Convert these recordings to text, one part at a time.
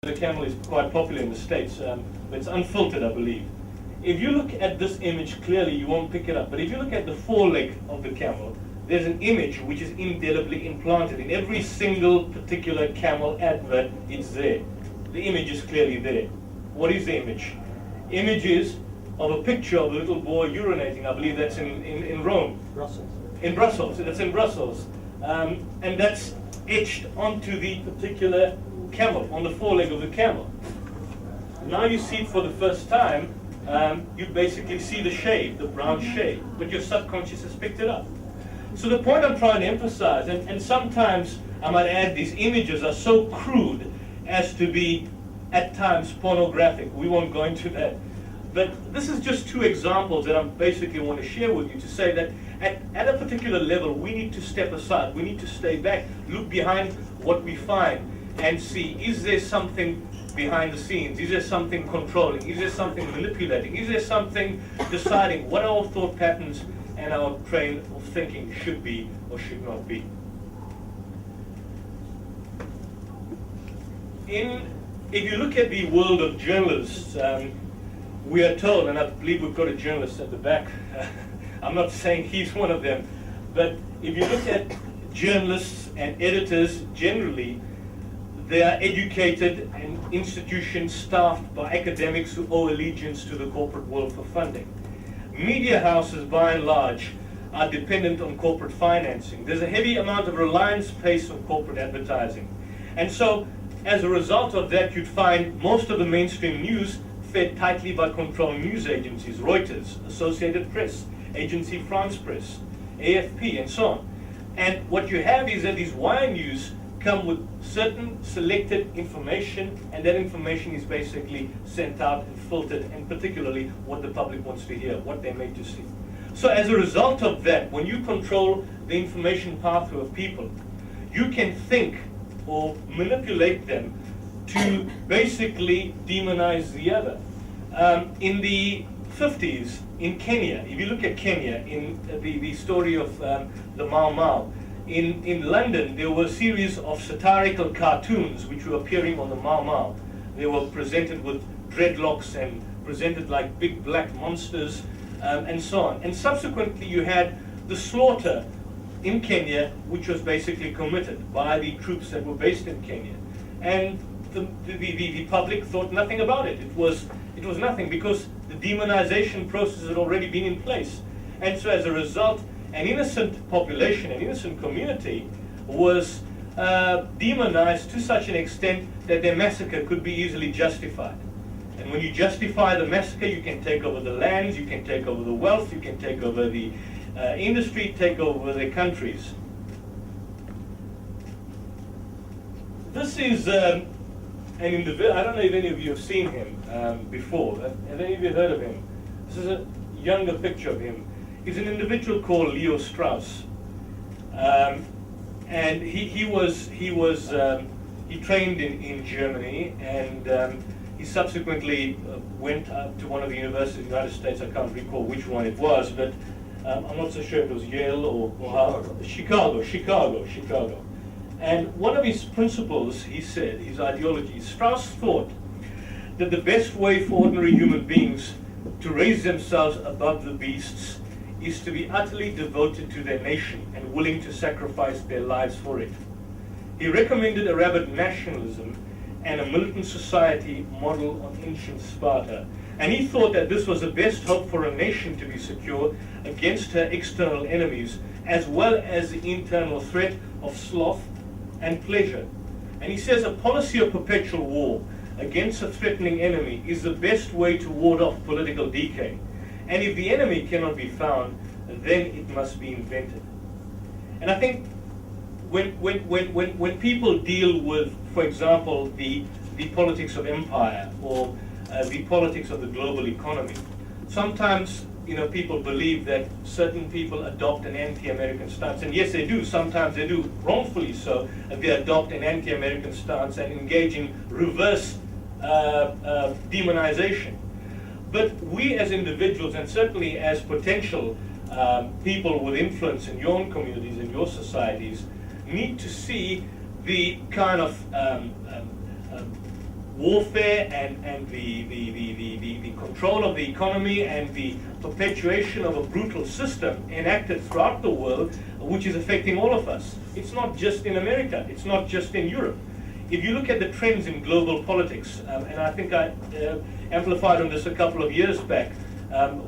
The camel is quite popular in the States. It's unfiltered, I believe. If you look at this image clearly, you won't pick it up. But if you look at the foreleg of the camel, there's an image which is indelibly implanted. In every single particular camel advert, it's there. The image is clearly there. What is the image? Image is of a picture of a little boy urinating. I believe that's in Rome. Brussels. In Brussels. It's in Brussels. And that's etched onto the particular camel, on the foreleg of the camel. Now you see it for the first time, you basically see the shade, the brown shade, but your subconscious has picked it up. So the point I'm trying to emphasize, and sometimes I might add, these images are so crude as to be at times pornographic. We won't go into that. But this is just two examples that I basically want to share with you to say that at a particular level, we need to step aside. We need to stay back, look behind what we find, and see, is there something behind the scenes? Is there something controlling? Is there something manipulating? Is there something deciding what our thought patterns and our train of thinking should be or should not be? If you look at the world of journalists, we are told, and I believe we've got a journalist at the back, I'm not saying he's one of them, but if you look at journalists and editors generally, they are educated and institutions staffed by academics who owe allegiance to the corporate world for funding. Media houses, by and large, are dependent on corporate financing. There's a heavy amount of reliance placed on corporate advertising. And so, as a result of that, you'd find most of the mainstream news fed tightly by controlled news agencies, Reuters, Associated Press, Agence France Presse, AFP, and so on. And what you have is that these wire news come with certain selected information, and that information is basically sent out and filtered, and particularly what the public wants to hear, what they're made to see. So as a result of that, when you control the information pathway of people, you can think or manipulate them to basically demonize the other. In the 50s in Kenya, if you look at Kenya, in the story of the Mau Mau, in London, there were a series of satirical cartoons which were appearing on the Mau Mau. They were presented with dreadlocks and presented like big black monsters and so on. And subsequently, you had the slaughter in Kenya, which was basically committed by the troops that were based in Kenya. And the public thought nothing about it. It was nothing because the demonization process had already been in place. And so as a result, an innocent population, an innocent community was demonized to such an extent that their massacre could be easily justified. And when you justify the massacre, you can take over the lands, you can take over the wealth, you can take over the industry, take over their countries. This is an individual. I don't know if any of you have seen him before. Have any of you heard of him? This is a younger picture of him. He's an individual called Leo Strauss, and he trained in Germany, and he subsequently went to one of the universities in the United States. I can't recall which one it was, but I'm not so sure if it was Yale or Chicago. And one of his principles, he said, his ideology, Strauss thought that the best way for ordinary human beings to raise themselves above the beasts is to be utterly devoted to their nation and willing to sacrifice their lives for it. He recommended a rabid nationalism and a militant society model on ancient Sparta. And he thought that this was the best hope for a nation to be secure against her external enemies, as well as the internal threat of sloth and pleasure. And he says a policy of perpetual war against a threatening enemy is the best way to ward off political decay. And if the enemy cannot be found, then it must be invented. And I think when people deal with, for example, the politics of empire or the politics of the global economy, sometimes people believe that certain people adopt an anti-American stance, and yes, they do. Sometimes they do, wrongfully so. They adopt an anti-American stance and engage in reverse demonization. But we as individuals, and certainly as potential people with influence in your own communities and your societies, need to see the kind of warfare and the control of the economy and the perpetuation of a brutal system enacted throughout the world, which is affecting all of us. It's not just in America, it's not just in Europe. If you look at the trends in global politics, and I think I amplified on this a couple of years back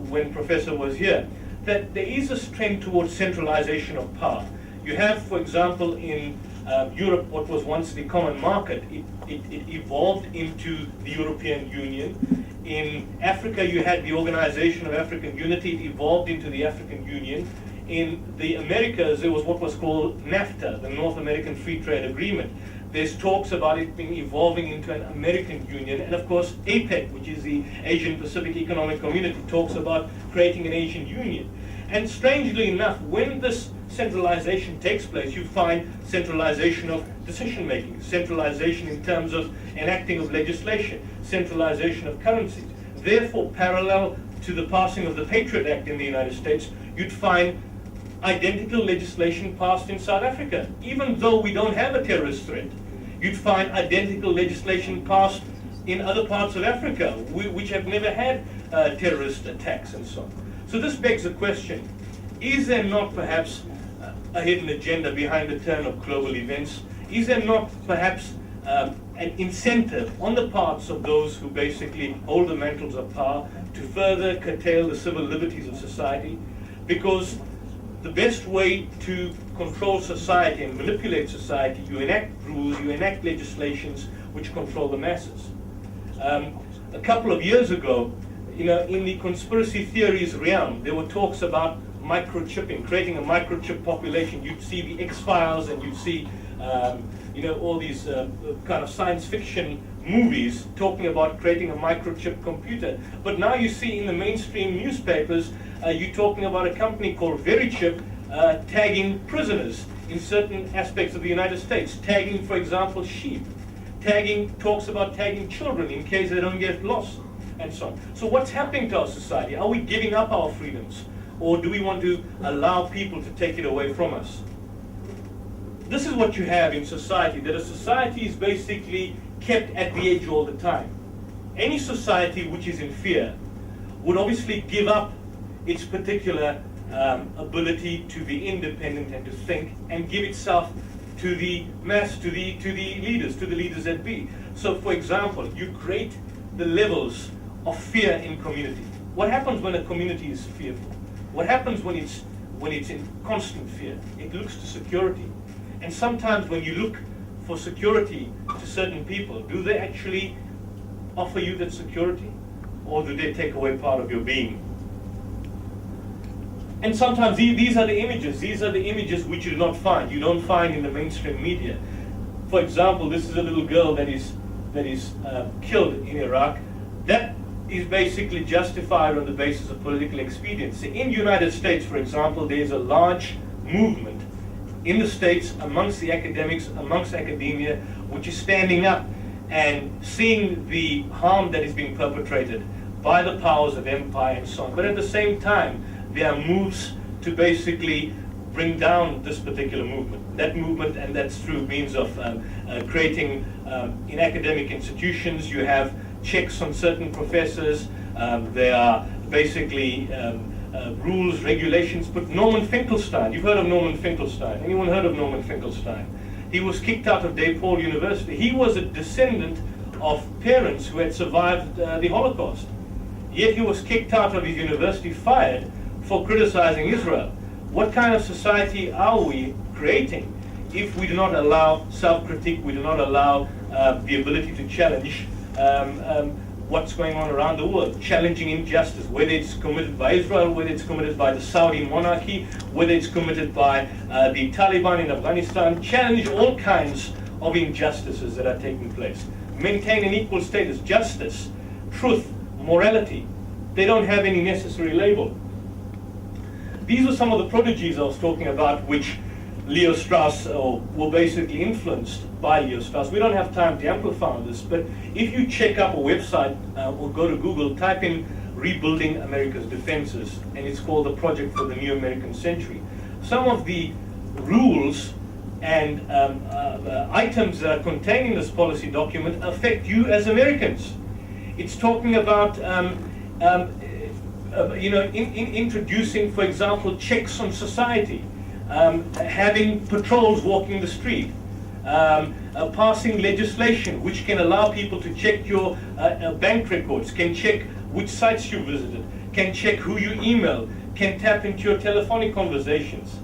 when Professor was here, that there is a trend towards centralization of power. You have, for example, in Europe, what was once the common market, it evolved into the European Union. In Africa, you had the Organization of African Unity, it evolved into the African Union. In the Americas, there was what was called NAFTA, the North American Free Trade Agreement. There's talks about it being evolving into an American Union, and of course APEC, which is the Asian Pacific Economic Community, talks about creating an Asian Union. And strangely enough, when this centralization takes place, you find centralization of decision making, centralization in terms of enacting of legislation, centralization of currencies. Therefore, parallel to the passing of the Patriot Act in the United States, you'd find identical legislation passed in South Africa. Even though we don't have a terrorist threat, you'd find identical legislation passed in other parts of Africa, which have never had terrorist attacks and so on. So this begs the question, is there not perhaps a hidden agenda behind the turn of global events? Is there not perhaps an incentive on the parts of those who basically hold the mantles of power to further curtail the civil liberties of society? Because the best way to control society and manipulate society, you enact rules, you enact legislations which control the masses. A couple of years ago, in the conspiracy theories realm, there were talks about microchipping, creating a microchip population. You'd see the X-Files and you'd see all these kind of science fiction movies talking about creating a microchip computer. But now you see in the mainstream newspapers, you're talking about a company called Verichip tagging prisoners in certain aspects of the United States, tagging, for example, sheep, talks about tagging children in case they don't get lost, and so on. So what's happening to our society? Are we giving up our freedoms, or do we want to allow people to take it away from us? This is what you have in society, that a society is basically kept at the edge all the time. Any society which is in fear would obviously give up its particular ability to be independent and to think, and give itself to the mass, to the leaders that be. So, for example, you create the levels of fear in community. What happens when a community is fearful? What happens when it's in constant fear? It looks to security. And sometimes when you look for security to certain people, do they actually offer you that security? Or do they take away part of your being? And sometimes these are the images which you do not find. You don't find in the mainstream media. For example, this is a little girl that is killed in Iraq. That is basically justified on the basis of political expediency. In the United States, for example, there's a large movement in the States amongst the academics, amongst academia, which is standing up and seeing the harm that is being perpetrated by the powers of empire and so on. But at the same time, there are moves to basically bring down this particular movement. That movement, and that's through means of creating, in academic institutions, you have checks on certain professors. There are basically rules, regulations. But Norman Finkelstein, you've heard of Norman Finkelstein. Anyone heard of Norman Finkelstein? He was kicked out of DePaul University. He was a descendant of parents who had survived the Holocaust. Yet he was kicked out of his university, fired for criticizing Israel. What kind of society are we creating if we do not allow self-critique, we do not allow the ability to challenge what's going on around the world, challenging injustice, whether it's committed by Israel, whether it's committed by the Saudi monarchy, whether it's committed by the Taliban in Afghanistan, challenge all kinds of injustices that are taking place. Maintain an equal status, justice, truth, morality. They don't have any necessary label. These are some of the prodigies I was talking about, which Leo Strauss were basically influenced by Leo Strauss. We don't have time to amplify on this, but if you check up a website or go to Google, type in Rebuilding America's Defenses, and it's called the Project for the New American Century. Some of the rules and items that are contained in this policy document affect you as Americans. It's talking about introducing, for example, checks on society, having patrols walking the street, passing legislation which can allow people to check your bank records, can check which sites you visited, can check who you email, can tap into your telephonic conversations.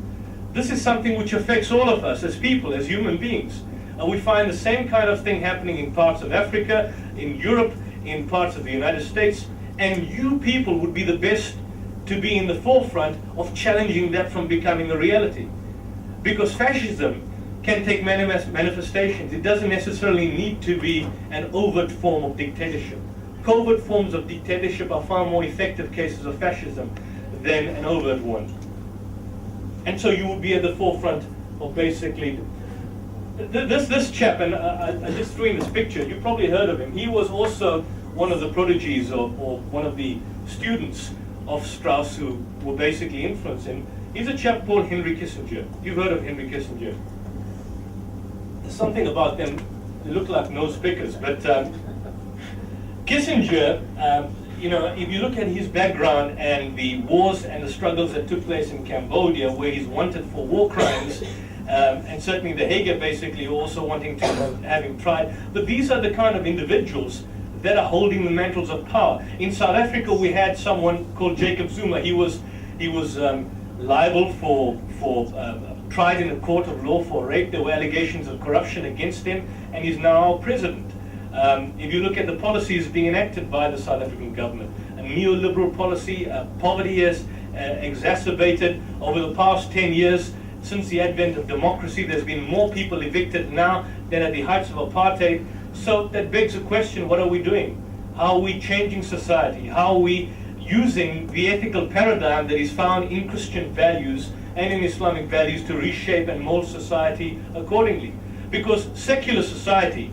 This is something which affects all of us as people, as human beings. We find the same kind of thing happening in parts of Africa, in Europe, in parts of the United States, and you people would be the best to be in the forefront of challenging that from becoming a reality. Because fascism can take many manifestations. It doesn't necessarily need to be an overt form of dictatorship. Covert forms of dictatorship are far more effective cases of fascism than an overt one. And so you will be at the forefront of basically this chap, and I just threw in this picture. You probably heard of him. He was also one of the prodigies or one of the students of Strauss who were basically influenced him. He's a chap called Henry Kissinger. You've heard of Henry Kissinger. There's something about them, they look like nose pickers, but Kissinger, if you look at his background and the wars and the struggles that took place in Cambodia, where he's wanted for war crimes, and certainly the Hague basically also wanting to have him tried. But these are the kind of individuals that are holding the mantles of power. In South Africa, we had someone called Jacob Zuma. He was liable for tried in a court of law for rape. There were allegations of corruption against him, and he's now president. If you look at the policies being enacted by the South African government, a neoliberal policy, poverty has exacerbated over the past 10 years. Since the advent of democracy, there's been more people evicted now than at the heights of apartheid. So that begs the question, what are we doing? How are we changing society? How are we using the ethical paradigm that is found in Christian values and in Islamic values to reshape and mold society accordingly? Because secular society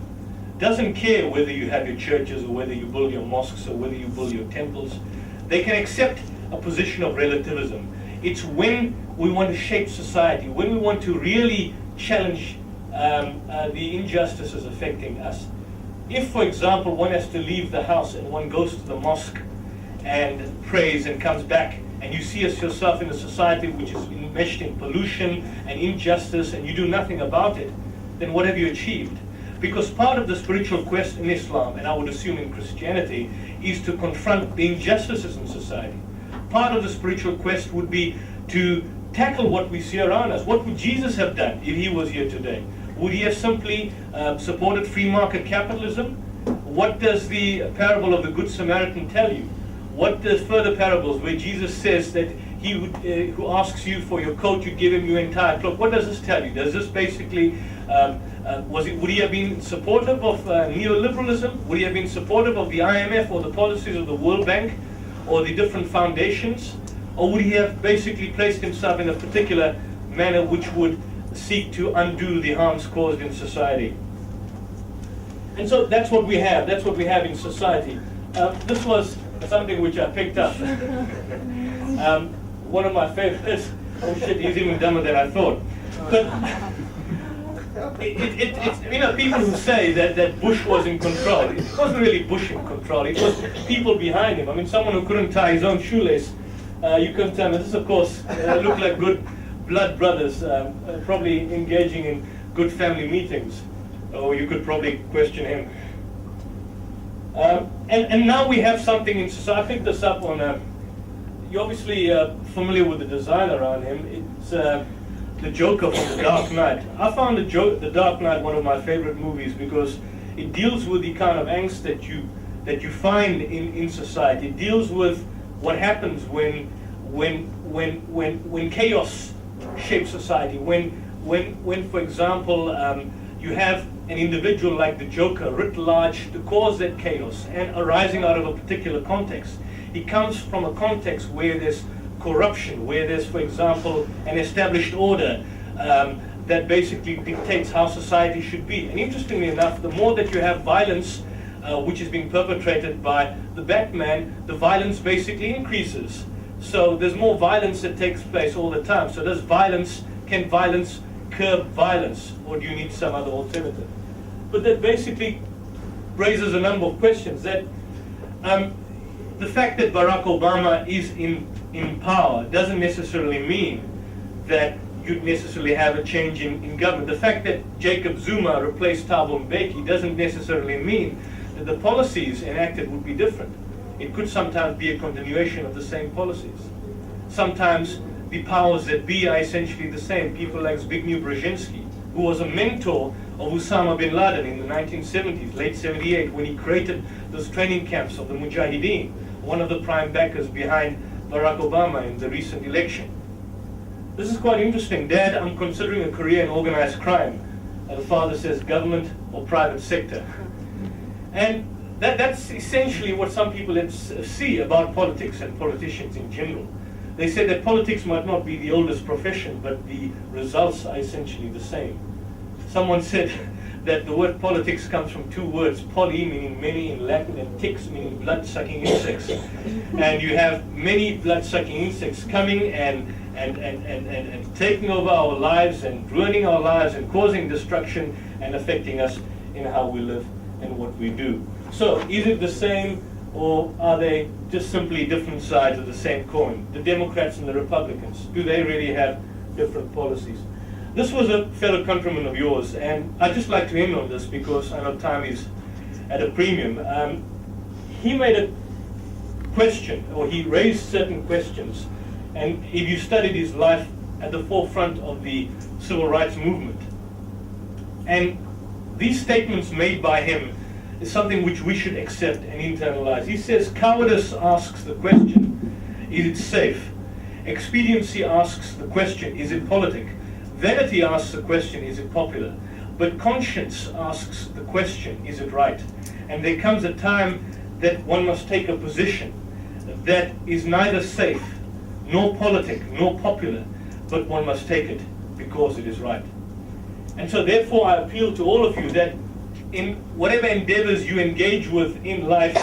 doesn't care whether you have your churches or whether you build your mosques or whether you build your temples. They can accept a position of relativism. It's when we want to shape society, when we want to really challenge the injustices affecting us. If, for example, one has to leave the house and one goes to the mosque and prays and comes back, and you see yourself in a society which is enmeshed in pollution and injustice, and you do nothing about it, then what have you achieved? Because part of the spiritual quest in Islam, and I would assume in Christianity, is to confront the injustices in society. Part of the spiritual quest would be to tackle what we see around us. What would Jesus have done if he was here today? Would he have simply supported free market capitalism? What does the parable of the Good Samaritan tell you? What does further parables where Jesus says that he would, who asks you for your coat, you give him your entire cloak? What does this tell you? Does this basically, would he have been supportive of neoliberalism? Would he have been supportive of the IMF or the policies of the World Bank or the different foundations? Or would he have basically placed himself in a particular manner which would seek to undo the harms caused in society? And so that's what we have. That's what we have in society. This was something which I picked up. One of my favorites. Oh shit, he's even dumber than I thought. But it's people who say that Bush was in control. It wasn't really Bush in control. It was people behind him. I mean, someone who couldn't tie his own shoelace. You can tell me this, of course, look like good blood brothers, probably engaging in good family meetings. Or you could probably question him. And now we have something in society. I picked this up on, you're obviously familiar with the design around him. It's the Joker from The Dark Knight. I found The Dark Knight one of my favorite movies because it deals with the kind of angst that you find in society. It deals with what happens when chaos shapes society. When for example, you have an individual like the Joker writ large to cause that chaos and arising out of a particular context. He comes from a context where there's corruption, where there's, for example, an established order that basically dictates how society should be. And interestingly enough, the more that you have violence which is being perpetrated by the Batman, the violence basically increases. So there's more violence that takes place all the time. So can violence curb violence, or do you need some other alternative? But that basically raises a number of questions. That the fact that Barack Obama is in power doesn't necessarily mean that you'd necessarily have a change in government. The fact that Jacob Zuma replaced Thabo Mbeki doesn't necessarily mean that the policies enacted would be different. It could sometimes be a continuation of the same policies. Sometimes the powers that be are essentially the same. People like Zbigniew Brzezinski, who was a mentor of Osama bin Laden in the 1970s, late 78, when he created those training camps of the Mujahideen, one of the prime backers behind Barack Obama in the recent election. This is quite interesting. Dad, I'm considering a career in organized crime. The father says government or private sector. And that's essentially what some people see about politics and politicians in general. They say that politics might not be the oldest profession, but the results are essentially the same. Someone said that the word politics comes from two words, poly meaning many in Latin and ticks meaning blood-sucking insects. And you have many blood-sucking insects coming and taking over our lives and ruining our lives and causing destruction and affecting us in how we live and what we do. So is it the same, or are they just simply different sides of the same coin? The Democrats and the Republicans, do they really have different policies? This was a fellow countryman of yours, and I'd just like to end on this because I know time is at a premium. He made a question, or he raised certain questions, and if you studied his life at the forefront of the civil rights movement, and these statements made by him is something which we should accept and internalize. He says, cowardice asks the question, is it safe? Expediency asks the question, is it politic? Vanity asks the question, is it popular? But conscience asks the question, is it right? And there comes a time that one must take a position that is neither safe, nor politic, nor popular, but one must take it because it is right. And so therefore I appeal to all of you that in whatever endeavors you engage with in life,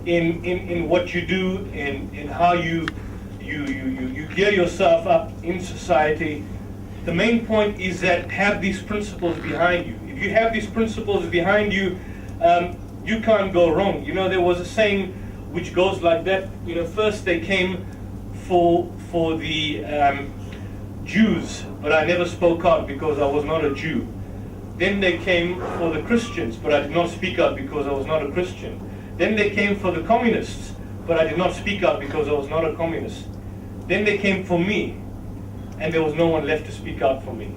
in what you do, in how you gear yourself up in society, the main point is that have these principles behind you. If you have these principles behind you, you can't go wrong. You know, there was a saying which goes like that. You know, first they came for the Jews, but I never spoke out because I was not a Jew. Then they came for the Christians, but I did not speak out because I was not a Christian. Then they came for the communists, but I did not speak out because I was not a communist. Then they came for me, and there was no one left to speak out for me.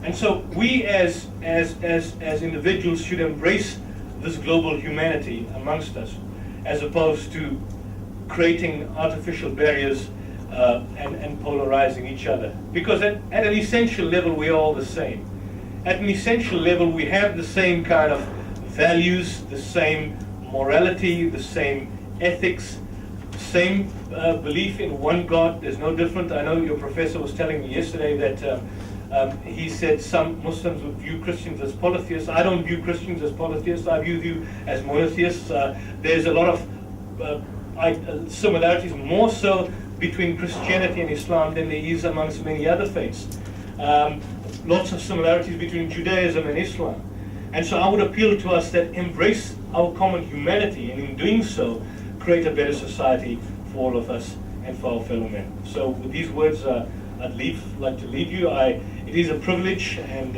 And so we as individuals should embrace this global humanity amongst us, as opposed to creating artificial barriers and polarizing each other. Because at an essential level, we are all the same. At an essential level, we have the same kind of values, the same morality, the same ethics, same belief in one God. There's no different. I know your professor was telling me yesterday that he said some Muslims would view Christians as polytheists. I don't view Christians as polytheists. I view you as monotheists. There's a lot of similarities, more so between Christianity and Islam than there is amongst many other faiths. Lots of similarities between Judaism and Islam. And so I would appeal to us that embrace our common humanity, and in doing so, create a better society for all of us and for our fellow men. So with these words, I'd like to leave you. It is a privilege and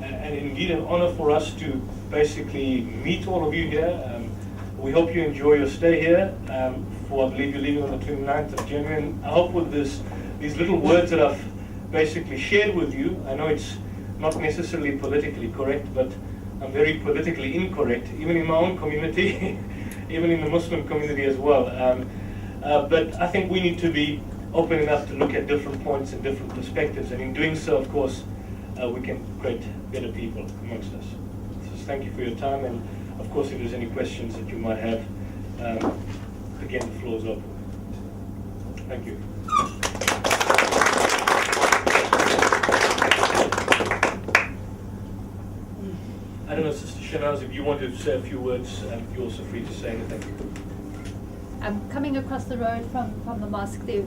indeed an honor for us to basically meet all of you here. We hope you enjoy your stay here. I believe you're leaving on the 29th of January. And I hope with these little words that I've basically shared with you, I know it's not necessarily politically correct, but I'm very politically incorrect, even in my own community, even in the Muslim community as well. But I think we need to be open enough to look at different points and different perspectives, and in doing so, of course, we can create better people amongst us. So thank you for your time, and of course, if there's any questions that you might have, again, the floor is open. Thank you. I don't know, Sister Shanaz, if you want to say a few words, you're also free to say anything. Coming across the road from the mosque, there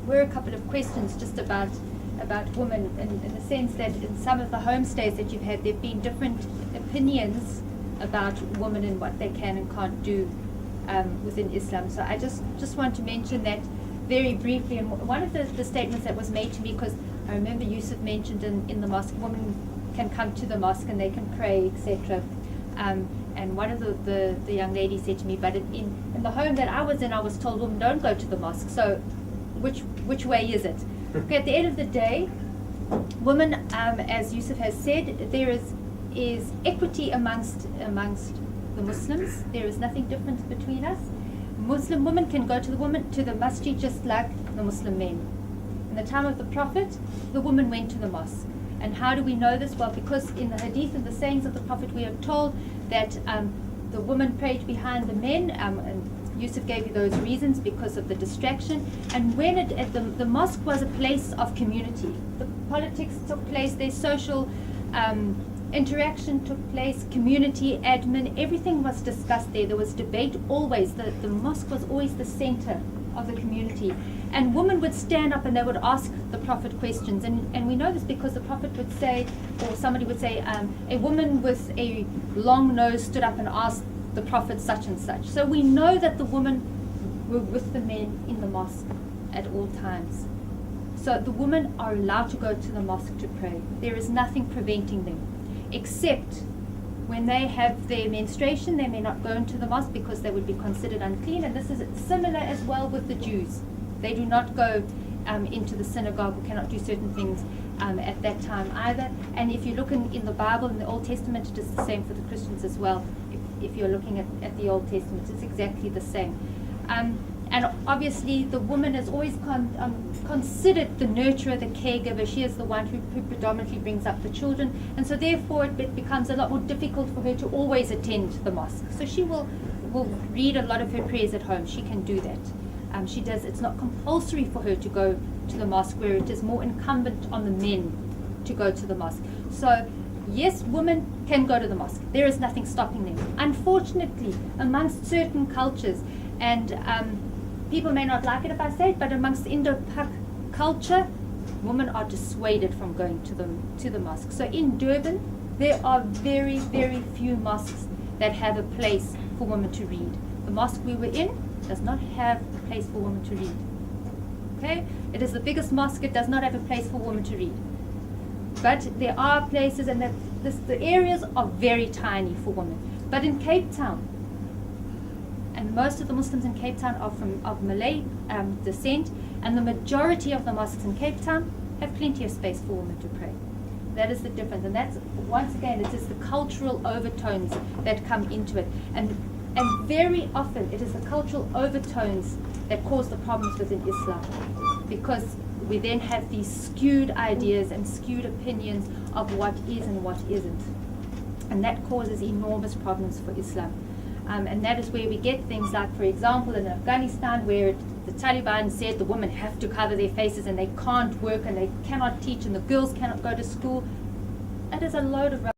were a couple of questions just about about women in the sense that in some of the homestays that you've had, there have been different opinions about women and what they can and can't do within Islam. So I just want to mention that very briefly. And one of the statements that was made to me, because I remember Yusuf mentioned in the mosque, women can come to the mosque and they can pray, etc. And one of the young ladies said to me, but in the home that I was in, I was told women don't go to the mosque. So which way is it? Okay, at the end of the day, women, as Yusuf has said, there is equity amongst the Muslims. There is nothing different between us. Muslim women can go to the masjid just like the Muslim men. In the time of the Prophet, the woman went to the mosque. And how do we know this? Well, because in the hadith and the sayings of the Prophet, we are told that the woman prayed behind the men, and Yusuf gave you those reasons because of the distraction. And when the mosque was a place of community, the politics took place, their social interaction took place, community, admin, everything was discussed there. There was debate always. The mosque was always the center of the community. And women would stand up and they would ask the Prophet questions. And we know this because the Prophet would say, or somebody would say, a woman with a long nose stood up and asked the Prophet such and such. So we know that the women were with the men in the mosque at all times. So the women are allowed to go to the mosque to pray. There is nothing preventing them, except when they have their menstruation, they may not go into the mosque because they would be considered unclean. And this is similar as well with the Jews. They do not go into the synagogue or cannot do certain things at that time either. And if you look in the Bible, in the Old Testament, it is the same for the Christians as well. If you're looking at the Old Testament, it's exactly the same. And obviously the woman is always considered the nurturer, the caregiver. She is the one who predominantly brings up the children. And so therefore it becomes a lot more difficult for her to always attend the mosque. So she will read a lot of her prayers at home. She can do that. She does. It's not compulsory for her to go to the mosque, where it is more incumbent on the men to go to the mosque. So yes, women can go to the mosque. There is nothing stopping them. Unfortunately, amongst certain cultures, and people may not like it if I say it, but amongst Indo-Pak culture, women are dissuaded from going to the mosque. So in Durban, there are very, very few mosques that have a place for women to read. The mosque we were in does not have a place for women to read. Okay? It is the biggest mosque. It does not have a place for women to read. But there are places, and the areas are very tiny for women. But in Cape Town, and most of the Muslims in Cape Town are of Malay descent, and the majority of the mosques in Cape Town have plenty of space for women to pray. That is the difference. And that's, once again, it is the cultural overtones that come into it. And very often it is the cultural overtones that cause the problems within Islam, because we then have these skewed ideas and skewed opinions of what is and what isn't. And that causes enormous problems for Islam. And that is where we get things like, for example, in Afghanistan, where the Taliban said the women have to cover their faces and they can't work and they cannot teach and the girls cannot go to school. That is a load of rubbish.